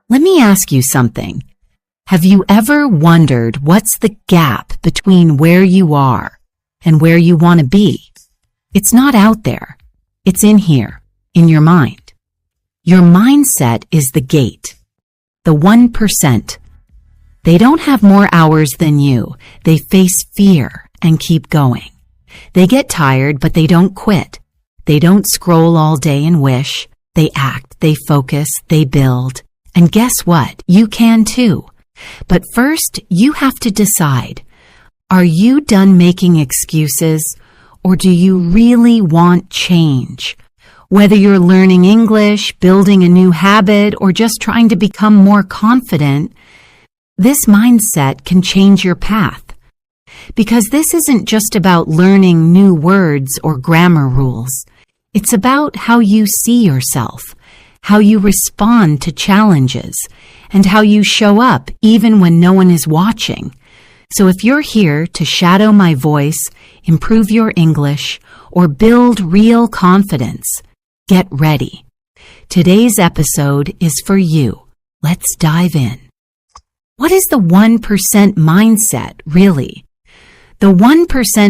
Let me ask you something. Have you ever wondered what's the gap between where you are and where you want to be? It's not out there. It's in here, in your mind. Your mindset is the gate, the 1%. They don't have more hours than you. They face fear and keep going. They get tired, but they don't quit. They don't scroll all day and wish. They act, they focus, they build. And guess what? You can too. But first, you have to decide, are you done making excuses, or do you really want change? Whether you're learning English, building a new habit, or just trying to become more confident, this mindset can change your path. Because this isn't just about learning new words or grammar rules. It's about how you see yourself, how you respond to challenges, and how you show up even when no one is watching. So if you're here to shadow my voice, improve your English, or build real confidence, get ready. Today's episode is for you. Let's dive in. What is the 1% mindset, really? The 1%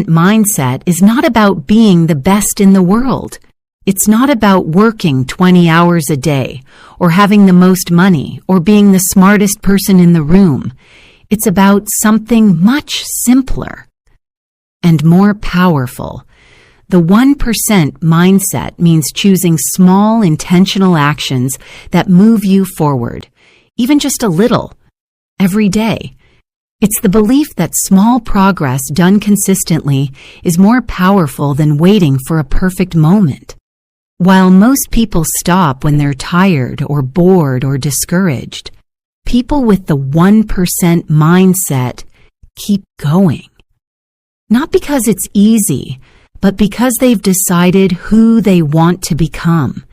mindset is not about being the best in the world. It's not about working 20 hours a day, or having the most money, or being the smartest person in the room. It's about something much simpler and more powerful. The 1% mindset means choosing small, intentional actions that move you forward, even just a little, every day. It's the belief that small progress done consistently is more powerful than waiting for a perfect moment. While most people stop when they're tired or bored or discouraged, people with the 1% mindset keep going. Not because it's easy, but because they've decided who they want to become.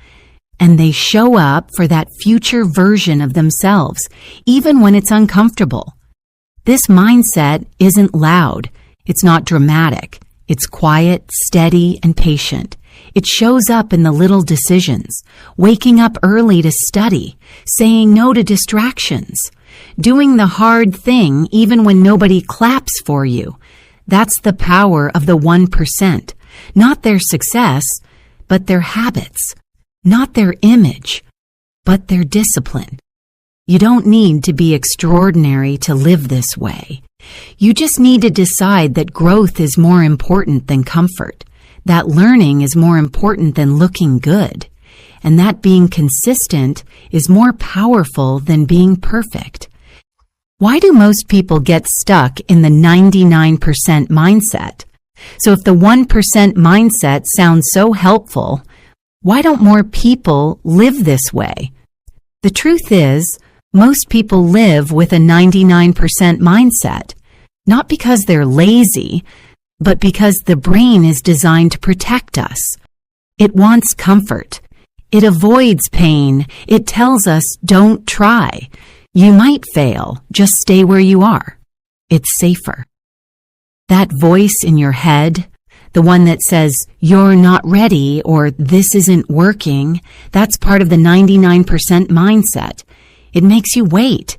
And they show up for that future version of themselves, even when it's uncomfortable. This mindset isn't loud. It's not dramatic. It's quiet, steady, and patient. It shows up in the little decisions, waking up early to study, saying no to distractions, doing the hard thing even when nobody claps for you. That's the power of the 1%. Not their success, but their habits. Not their image, but their discipline. You don't need to be extraordinary to live this way. You just need to decide that growth is more important than comfort, that learning is more important than looking good, and that being consistent is more powerful than being perfect. Why do most people get stuck in the 99% mindset? So if the 1% mindset sounds so helpful, why don't more people live this way? The truth is, most people live with a 99% mindset, not because they're lazy, but because the brain is designed to protect us. It wants comfort. It avoids pain. It tells us, don't try. You might fail. Just stay where you are. It's safer. That voice in your head, the one that says, you're not ready or this isn't working, that's part of the 99% mindset. It makes you wait.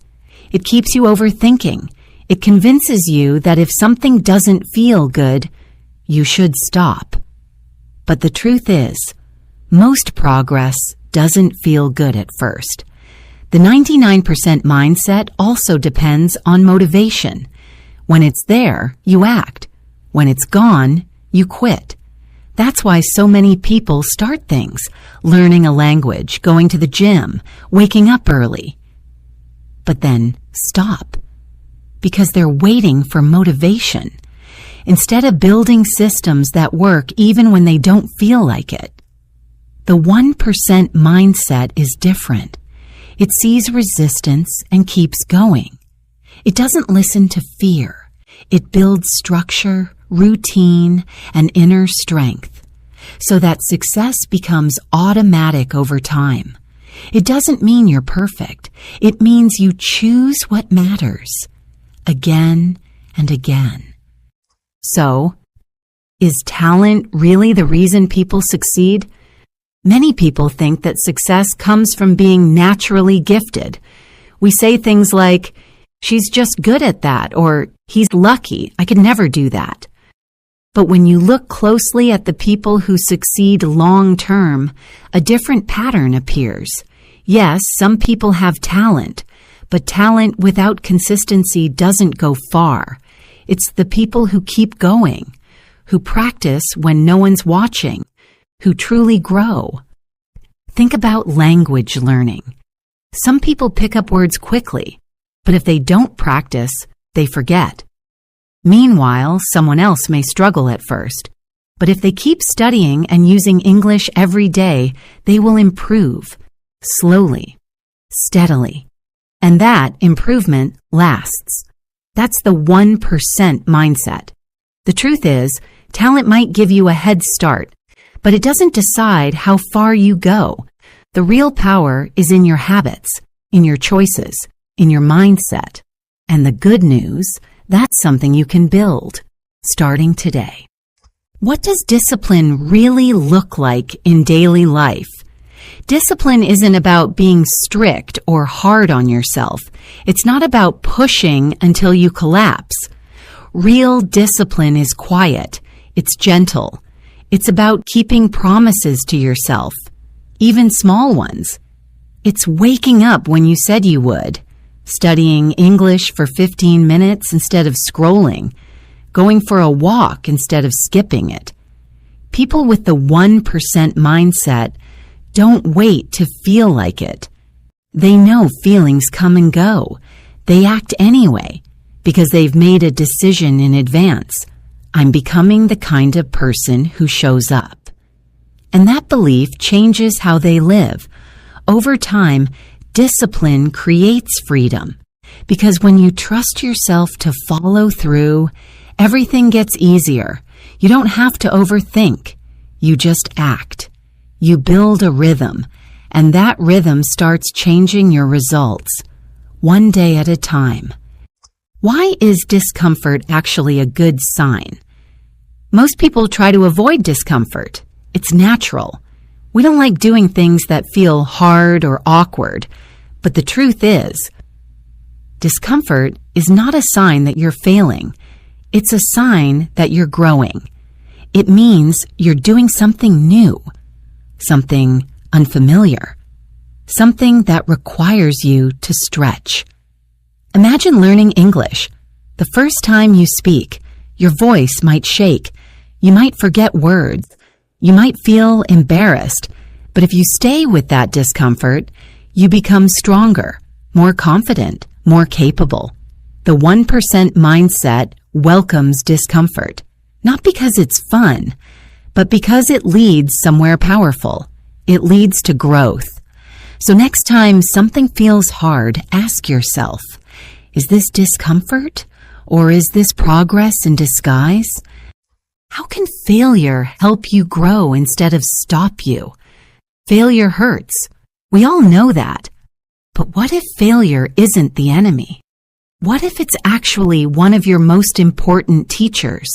It keeps you overthinking. It convinces you that if something doesn't feel good, you should stop. But the truth is, most progress doesn't feel good at first. The 99% mindset also depends on motivation. When it's there, you act. When it's gone, you quit. That's why so many people start things, learning a language, going to the gym, waking up early. But then stop, because they're waiting for motivation, instead of building systems that work even when they don't feel like it. The 1% mindset is different. It sees resistance and keeps going. It doesn't listen to fear. It builds structure, routine, and inner strength, so that success becomes automatic over time. It doesn't mean you're perfect. It means you choose what matters, again and again. So, is talent really the reason people succeed? Many people think that success comes from being naturally gifted. We say things like, "She's just good at that," or "He's lucky, I could never do that." But when you look closely at the people who succeed long term, a different pattern appears. Yes, some people have talent, but talent without consistency doesn't go far. It's the people who keep going, who practice when no one's watching, who truly grow. Think about language learning. Some people pick up words quickly, but if they don't practice, they forget. Meanwhile, someone else may struggle at first, but if they keep studying and using English every day, they will improve, slowly, steadily. And that improvement lasts. That's the 1% mindset. The truth is, talent might give you a head start, but it doesn't decide how far you go. The real power is in your habits, in your choices, in your mindset. And the good news, that's something you can build, starting today. What does discipline really look like in daily life? Discipline isn't about being strict or hard on yourself. It's not about pushing until you collapse. Real discipline is quiet. It's gentle. It's about keeping promises to yourself, even small ones. It's waking up when you said you would, studying English for 15 minutes instead of scrolling, going for a walk instead of skipping it. People with the 1% mindset don't wait to feel like it. They know feelings come and go. They act anyway because they've made a decision in advance. I'm becoming the kind of person who shows up. And that belief changes how they live. Over time, discipline creates freedom, because when you trust yourself to follow through, everything gets easier. You don't have to overthink. You just act. You build a rhythm, and that rhythm starts changing your results, one day at a time. Why is discomfort actually a good sign? Most people try to avoid discomfort. It's natural. We don't like doing things that feel hard or awkward. But the truth is, discomfort is not a sign that you're failing. It's a sign that you're growing. It means you're doing something new, something unfamiliar, something that requires you to stretch. Imagine learning English. The first time you speak, your voice might shake. You might forget words. You might feel embarrassed, but if you stay with that discomfort, you become stronger, more confident, more capable. The 1% mindset welcomes discomfort, not because it's fun, but because it leads somewhere powerful. It leads to growth. So next time something feels hard, ask yourself, is this discomfort or is this progress in disguise? How can failure help you grow instead of stop you? Failure hurts. We all know that. But what if failure isn't the enemy? What if it's actually one of your most important teachers?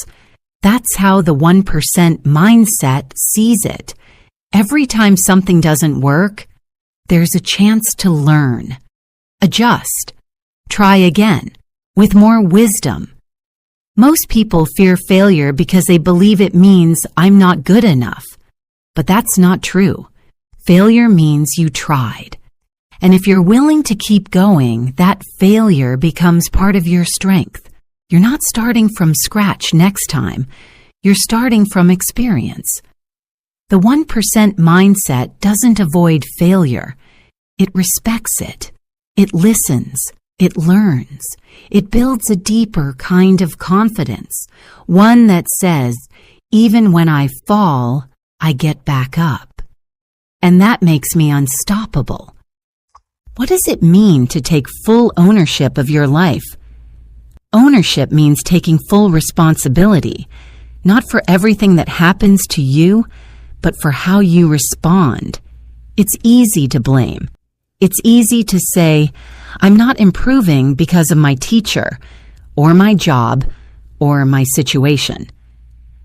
That's how the 1% mindset sees it. Every time something doesn't work, there's a chance to learn, adjust, try again, with more wisdom. Most people fear failure because they believe it means I'm not good enough. But that's not true. Failure means you tried. And if you're willing to keep going, that failure becomes part of your strength. You're not starting from scratch next time. You're starting from experience. The 1% mindset doesn't avoid failure. It respects it. It listens. It learns. It builds a deeper kind of confidence, one that says, even when I fall, I get back up. And that makes me unstoppable. What does it mean to take full ownership of your life? Ownership means taking full responsibility, not for everything that happens to you, but for how you respond. It's easy to blame. It's easy to say, I'm not improving because of my teacher, or my job, or my situation.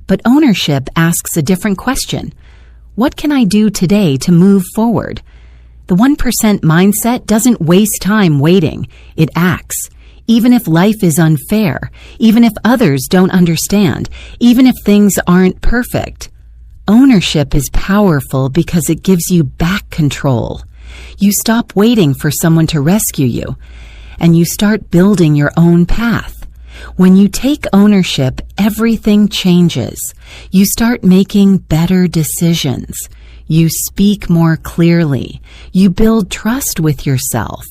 But ownership asks a different question. What can I do today to move forward? The 1% mindset doesn't waste time waiting. It acts. Even if life is unfair, even if others don't understand, even if things aren't perfect. Ownership is powerful because it gives you back control. You stop waiting for someone to rescue you, and you start building your own path. When you take ownership, everything changes. You start making better decisions. You speak more clearly. You build trust with yourself.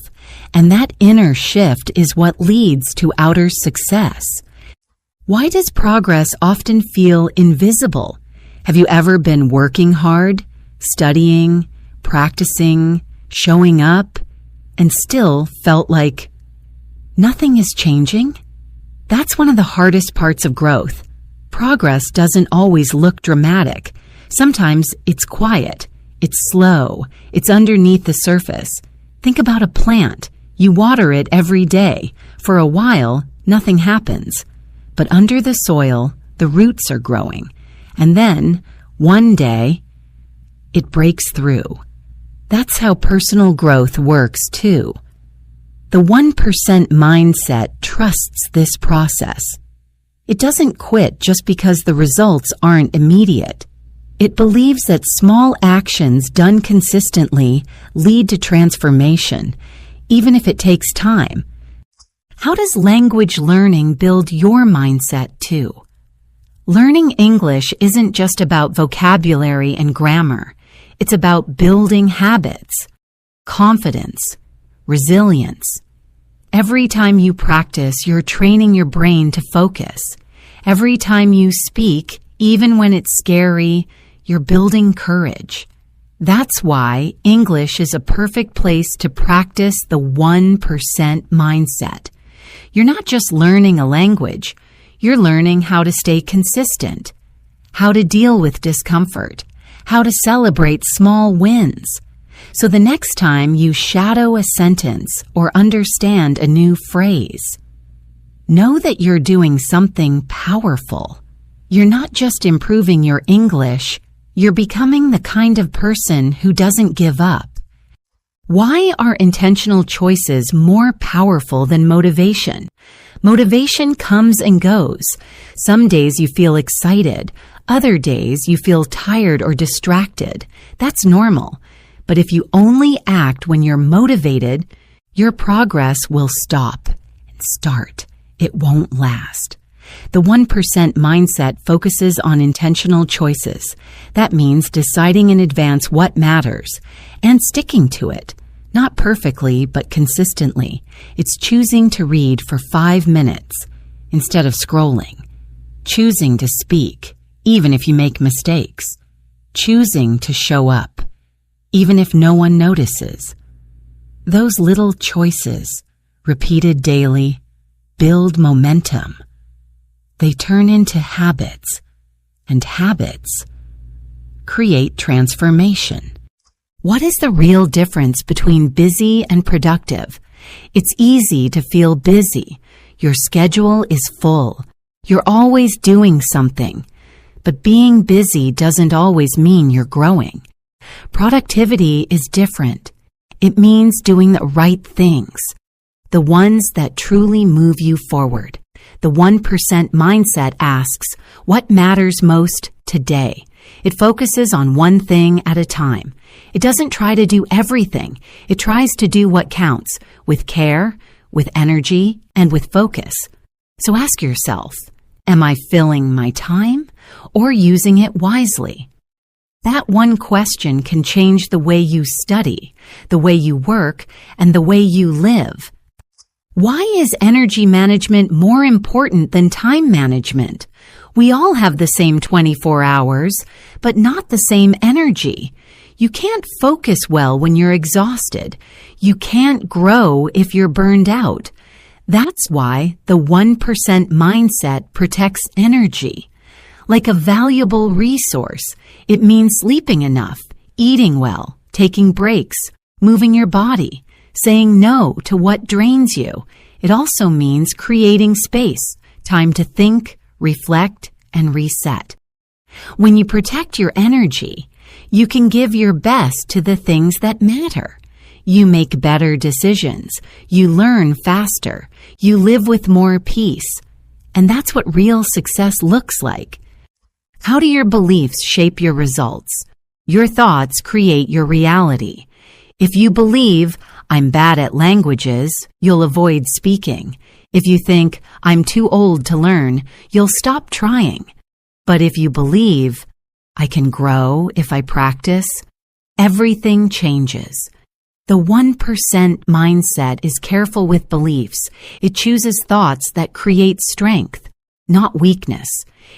And that inner shift is what leads to outer success. Why does progress often feel invisible? Have you ever been working hard, studying, practicing, showing up, and still felt like nothing is changing? That's one of the hardest parts of growth. Progress doesn't always look dramatic. Sometimes it's quiet, it's slow, it's underneath the surface. Think about a plant. You water it every day. For a while, nothing happens. But under the soil, the roots are growing. And then, one day, it breaks through. That's how personal growth works too. The 1% mindset trusts this process. It doesn't quit just because the results aren't immediate. It believes that small actions done consistently lead to transformation, even if it takes time. How does language learning build your mindset too? Learning English isn't just about vocabulary and grammar. It's about building habits, confidence, resilience. Every time you practice, you're training your brain to focus. Every time you speak, even when it's scary, you're building courage. That's why English is a perfect place to practice the 1% mindset. You're not just learning a language. You're learning how to stay consistent, how to deal with discomfort, how to celebrate small wins. So the next time you shadow a sentence or understand a new phrase, know that you're doing something powerful. You're not just improving your English, you're becoming the kind of person who doesn't give up. Why are intentional choices more powerful than motivation? Motivation comes and goes. Some days you feel excited. Other days you feel tired or distracted. That's normal. But if you only act when you're motivated, your progress will stop and start. It won't last. The 1% mindset focuses on intentional choices. That means deciding in advance what matters and sticking to it. Not perfectly, but consistently. It's choosing to read for 5 minutes instead of scrolling. Choosing to speak, even if you make mistakes. Choosing to show up, even if no one notices. Those little choices, repeated daily, build momentum. They turn into habits, and habits create transformation. What is the real difference between busy and productive? It's easy to feel busy. Your schedule is full. You're always doing something. But being busy doesn't always mean you're growing. Productivity is different. It means doing the right things, the ones that truly move you forward. The 1% mindset asks, what matters most today? It focuses on one thing at a time. It doesn't try to do everything. It tries to do what counts, with care, with energy, and with focus. So ask yourself, am I filling my time or using it wisely? That one question can change the way you study, the way you work, and the way you live. Why is energy management more important than time management? We all have the same 24 hours, but not the same energy. You can't focus well when you're exhausted. You can't grow if you're burned out. That's why the 1% mindset protects energy. Like a valuable resource, it means sleeping enough, eating well, taking breaks, moving your body, saying no to what drains you. It also means creating space, time to think, reflect, and reset. When you protect your energy, you can give your best to the things that matter. You make better decisions. You learn faster. You live with more peace. And that's what real success looks like. How do your beliefs shape your results? Your thoughts create your reality. If you believe, I'm bad at languages, you'll avoid speaking. If you think, I'm too old to learn, you'll stop trying. But if you believe, I can grow if I practice, everything changes. The 1% mindset is careful with beliefs. It chooses thoughts that create strength, not weakness.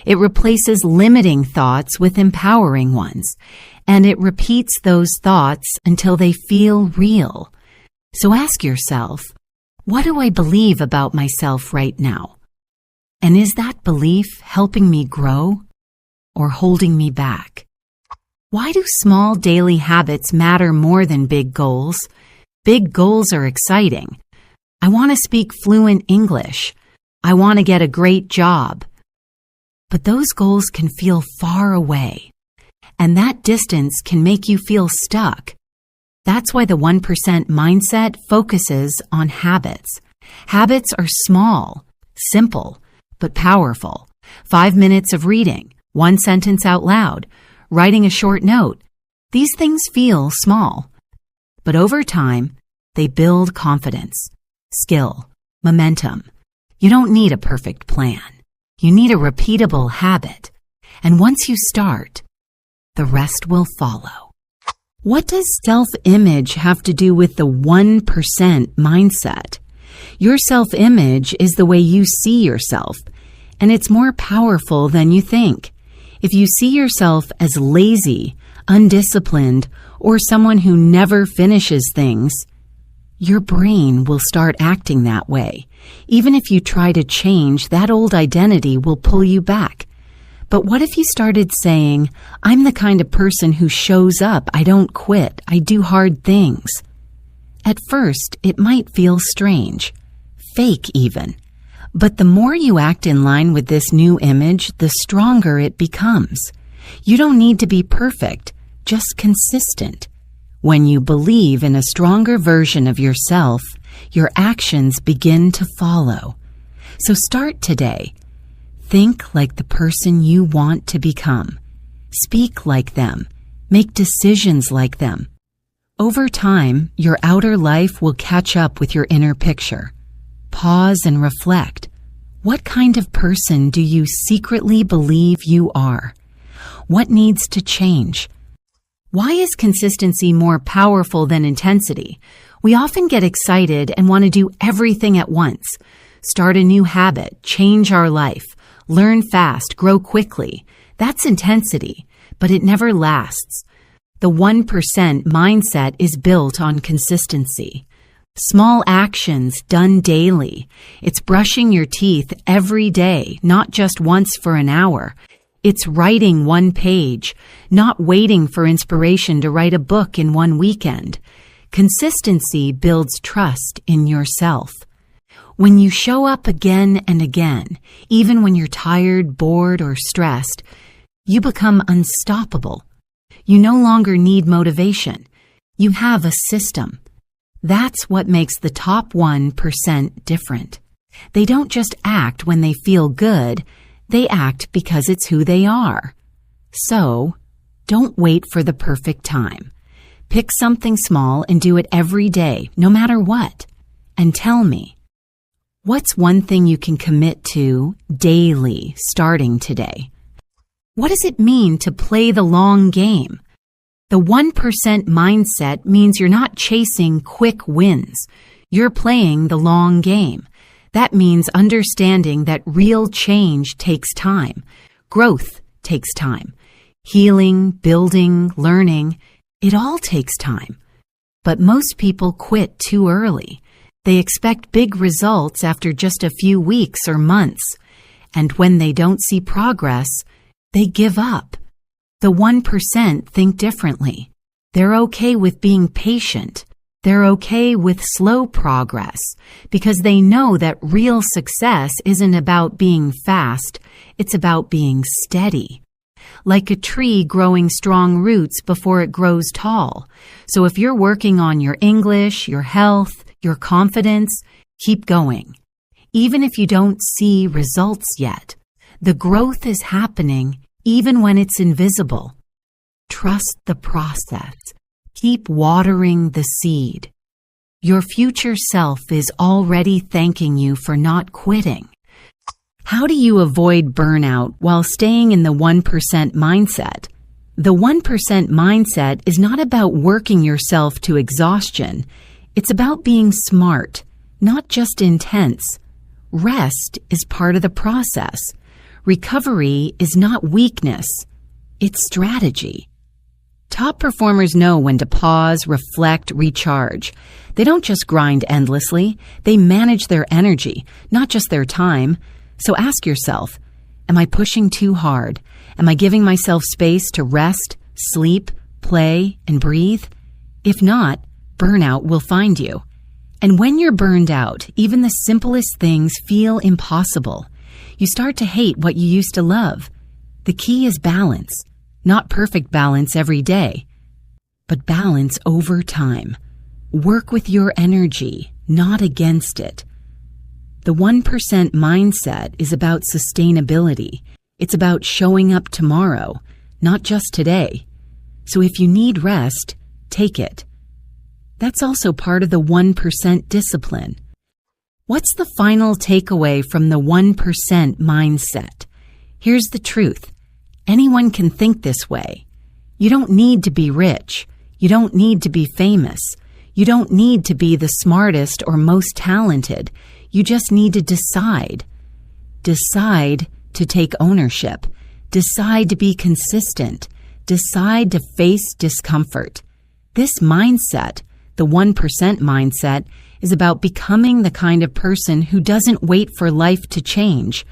It replaces limiting thoughts with empowering ones, and it repeats those thoughts until they feel real. So ask yourself, what do I believe about myself right now? And is that belief helping me grow or holding me back? Why do small daily habits matter more than big goals? Big goals are exciting. I want to speak fluent English. I want to get a great job. But those goals can feel far away, and that distance can make you feel stuck. That's why the 1% mindset focuses on habits. Habits are small, simple, but powerful. 5 minutes of reading, 1 sentence out loud, writing a short note. These things feel small, but over time, they build confidence, skill, momentum. You don't need a perfect plan. You need a repeatable habit. And once you start, the rest will follow. What does self-image have to do with the 1% mindset? Your self-image is the way you see yourself, and it's more powerful than you think. If you see yourself as lazy, undisciplined, or someone who never finishes things, your brain will start acting that way. Even if you try to change, that old identity will pull you back. But what if you started saying, I'm the kind of person who shows up, I don't quit, I do hard things? At first, it might feel strange, fake even. But the more you act in line with this new image, the stronger it becomes. You don't need to be perfect, just consistent. When you believe in a stronger version of yourself, your actions begin to follow. So start today. Think like the person you want to become. Speak like them. Make decisions like them. Over time, your outer life will catch up with your inner picture. Pause and reflect. What kind of person do you secretly believe you are? What needs to change? Why is consistency more powerful than intensity? We often get excited and want to do everything at once. Start a new habit, change our life, learn fast, grow quickly. That's intensity, but it never lasts. The 1% mindset is built on consistency. Small actions done daily. It's brushing your teeth every day, not just once for an hour. It's writing 1 page, not waiting for inspiration to write a book in 1 weekend. Consistency builds trust in yourself. When you show up again and again, even when you're tired, bored, or stressed, you become unstoppable. You no longer need motivation. You have a system. That's what makes the top 1% different. They don't just act when they feel good. They act because it's who they are. So, don't wait for the perfect time. Pick something small and do it every day, no matter what. And tell me, what's one thing you can commit to daily starting today? What does it mean to play the long game? The 1% mindset means you're not chasing quick wins. You're playing the long game. That means understanding that real change takes time. Growth takes time. Healing, building, learning, it all takes time. But most people quit too early. They expect big results after just a few weeks or months. And when they don't see progress, they give up. The 1% think differently. They're okay with being patient. They're okay with slow progress because they know that real success isn't about being fast, it's about being steady. like a tree growing strong roots before it grows tall. So if you're working on your English, your health, your confidence, keep going. Even if you don't see results yet, the growth is happening even when it's invisible. Trust the process. Keep watering the seed. Your future self is already thanking you for not quitting. How do you avoid burnout while staying in the 1% mindset? The 1% mindset is not about working yourself to exhaustion. It's about being smart, not just intense. Rest is part of the process. Recovery is not weakness. It's strategy. Top performers know when to pause, reflect, recharge. They don't just grind endlessly. They manage their energy, not just their time. So ask yourself, am I pushing too hard? Am I giving myself space to rest, sleep, play, and breathe? If not, burnout will find you. And when you're burned out, even the simplest things feel impossible. You start to hate what you used to love. The key is balance. Not perfect balance every day, but balance over time. Work with your energy, not against it. The 1% mindset is about sustainability. It's about showing up tomorrow, not just today. So if you need rest, take it. That's also part of the 1% discipline. What's the final takeaway from the 1% mindset? Here's the truth. Anyone can think this way. You don't need to be rich. You don't need to be famous. You don't need to be the smartest or most talented. You just need to decide. Decide to take ownership. Decide to be consistent. Decide to face discomfort. This mindset, the 1% mindset, is about becoming the kind of person who doesn't wait for life to change,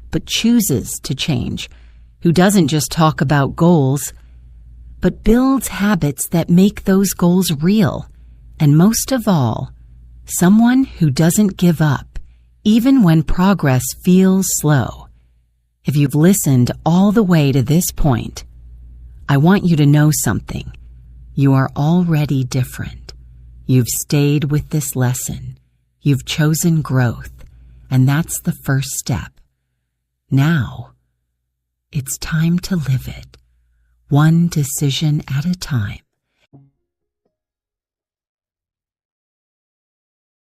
but chooses to change, who doesn't just talk about goals, but builds habits that make those goals real. And most of all, someone who doesn't give up, even when progress feels slow. If you've listened all the way to this point, I want you to know something. You are already different. You've stayed with this lesson. You've chosen growth, and that's the first step. Now, it's time to live it, one decision at a time.